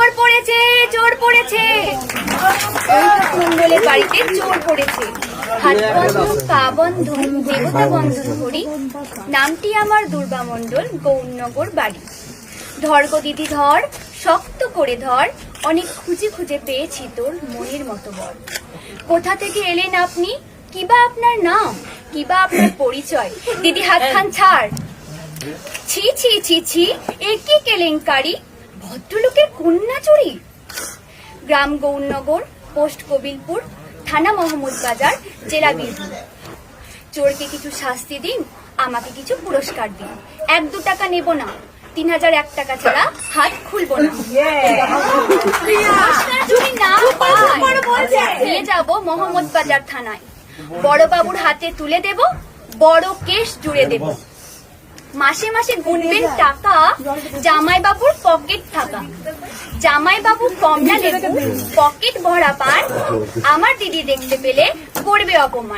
চোর পড়েছে, চোর পড়েছে। মঙ্গলের বাড়িতে চোর পড়েছে। হাত বন্ধন, পা বন্ধন, দেবতা বন্ধন করি। নামটি আমার দুর্গা মণ্ডল, গৌরনগর বাড়ি। ধর গো দিদি ধর, শক্ত করে ধর, অনেক খুঁজে খুঁজে পেয়েছি তোর মনের মতো বর। কোথা থেকে এলেন আপনি, কিবা আপনার নাম, কিবা আপনার পরিচয়? দিদি হাতখান ছাড়। ছি ছি ছি ছি, এ কি কেলেঙ্কারি, ভদ্রলোকের কন্যা চুরি। গ্রাম গৌরনগর, পোস্ট কবিলপুর, থানা মোহাম্মদ বাজার, জেলা বীরভূম। চোরকে কিছু শাস্তি দিন, আমাকে কিছু পুরস্কার দিন। 1-2 টাকা নেব না, 3001 টাকা ছাড়া হাত খুলবো না। যদি না পাই, নিয়ে যাবো মোহাম্মদ বাজার থানায়। বড় বাবুর হাতে তুলে দেব, বড় কেস জুড়ে দেব। মাসে মাসে গুনবেন টাকা, জামাই বাবুর পকেট থাকা। জামাই বাবু কমলা লেবু, পকেট ভরা পান, আমার দিদি দেখতে পেলে করবে অপমান।